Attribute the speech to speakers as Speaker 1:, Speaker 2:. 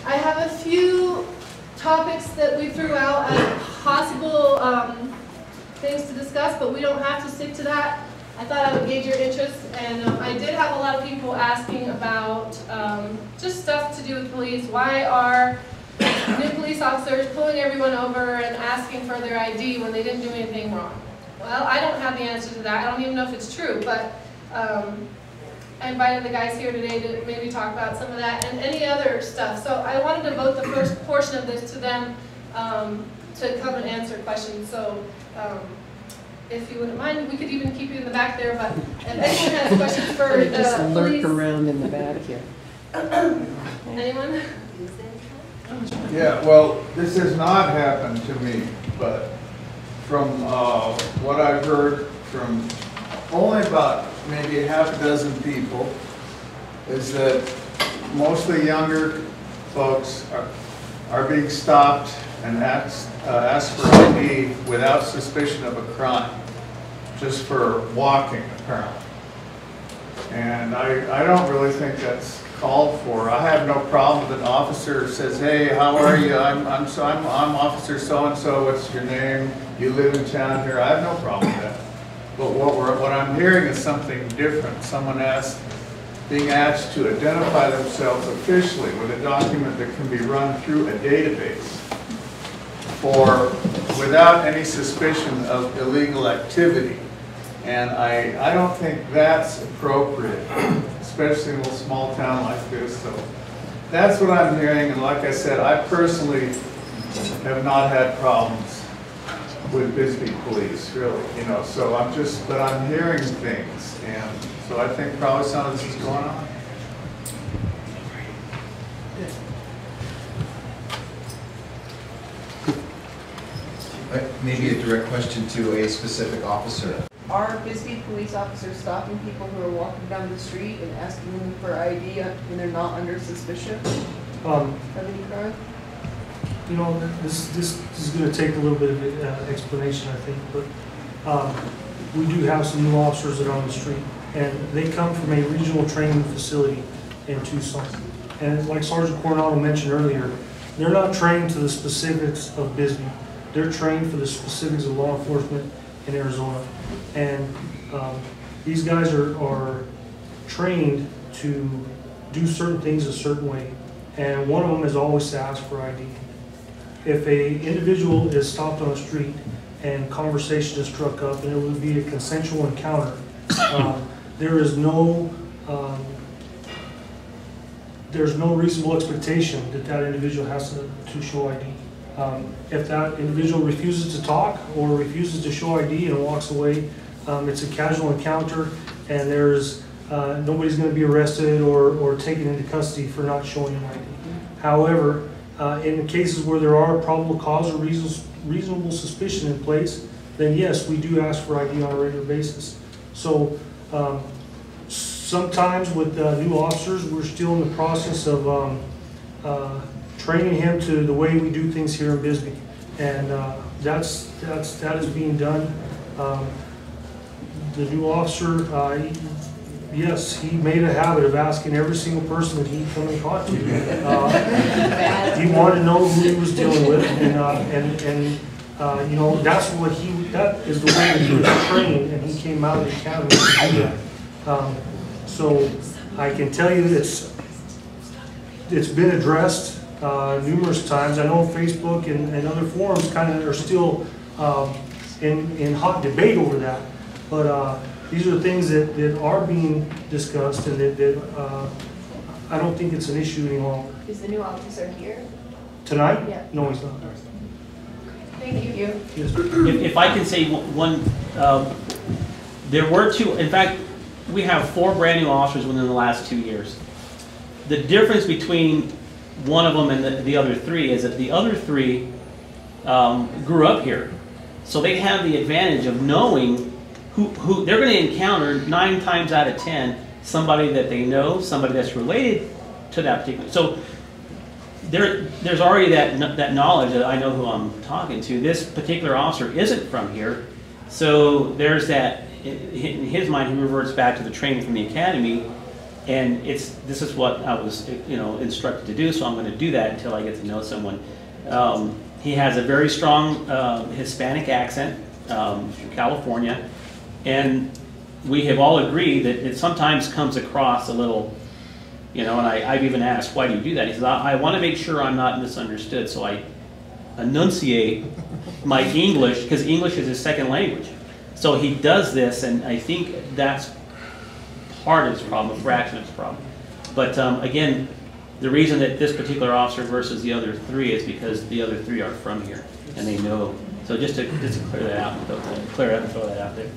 Speaker 1: I have a few topics that we threw out as possible things to discuss, but we don't have to stick to that. I thought I would gauge your interest, and I did have a lot of people asking about just stuff to do with police. Why are new police officers pulling everyone over and asking for their ID when they didn't do anything wrong? Well, I don't have the answer to that. I don't even know if it's true, but I invited the guys here today to maybe talk about some of that and any other stuff. So I wanted to devote the first portion of this to them to come and answer questions. So if you wouldn't mind, we could even keep you in the back there, but if anyone has questions for the
Speaker 2: just lurk
Speaker 1: police.
Speaker 2: around in the back here.
Speaker 1: Anyone?
Speaker 3: Yeah, well, this has not happened to me, but from what I've heard from only about maybe half a dozen people is that mostly younger folks are being stopped and asked for ID without suspicion of a crime, just for walking apparently. And I don't really think that's called for. I have no problem with an officer who says, "Hey, how are you? I'm Officer so-and-so. What's your name? You live in town here." I have no problem with that. But what I'm hearing is something different. Someone being asked to identify themselves officially with a document that can be run through a database without any suspicion of illegal activity. And I don't think that's appropriate, especially in a little small town like this. So that's what I'm hearing. And like I said, I personally have not had problems with Bisbee police, really. So but I'm hearing things, and so I think probably some of this is going on.
Speaker 4: Maybe a direct question to a specific officer.
Speaker 2: Are Bisbee police officers stopping people who are walking down the street and asking them for ID when they're not under suspicion of any crime?
Speaker 5: This is going to take a little bit of explanation, I think, but we do have some new officers that are on the street, and they come from a regional training facility in Tucson. And like Sergeant Coronado mentioned earlier, they're not trained to the specifics of Bisbee. They're trained for the specifics of law enforcement in Arizona. And these guys are trained to do certain things a certain way. And one of them is always to ask for ID. If an individual is stopped on the street and conversation is struck up and it would be a consensual encounter, there is no there's no reasonable expectation that that individual has to show ID. If that individual refuses to talk or refuses to show ID and walks away, it's a casual encounter, and there's nobody's going to be arrested or taken into custody for not showing him ID. However, in cases where there are probable cause or reasonable suspicion in place, then yes, we do ask for ID on a regular basis. So sometimes with new officers, we're still in the process of training him to the way we do things here in Bisbee, and that is being done. The new officer, yes, he made a habit of asking every single person that he come in contact with. He wanted to know who he was dealing with, and that is the way he was trained, and he came out of the academy to do that. So I can tell you it's been addressed numerous times. I know Facebook and other forums kind of are still in hot debate over that, but these are things that are being discussed, and that I don't think it's an issue any longer.
Speaker 2: Is the new officer here?
Speaker 5: Tonight?
Speaker 2: Yeah.
Speaker 5: No, he's not.
Speaker 2: Thank you.
Speaker 5: Yes.
Speaker 6: If I can say one, there were two, in fact, we have 4 brand new officers within the last 2 years. The difference between one of them and the other 3 is that the other 3 grew up here. So they have the advantage of knowing who they're going to encounter 9 times out of 10, somebody that they know, somebody that's related to that particular. So there's already that knowledge that I know who I'm talking to. This particular officer isn't from here, so there's that. In his mind, he reverts back to the training from the academy, And this is what I was, instructed to do, so I'm going to do that until I get to know someone. He has a very strong Hispanic accent from California, and we have all agreed that it sometimes comes across a little, and I've even asked, why do you do that? He says, I want to make sure I'm not misunderstood, so I enunciate my English, because English is his second language. So he does this, and I think that's part of his problem, a fraction of his problem. But again, the reason that this particular officer versus the other three is because the other three are from here, and they know. So just to clear that out and throw that out there.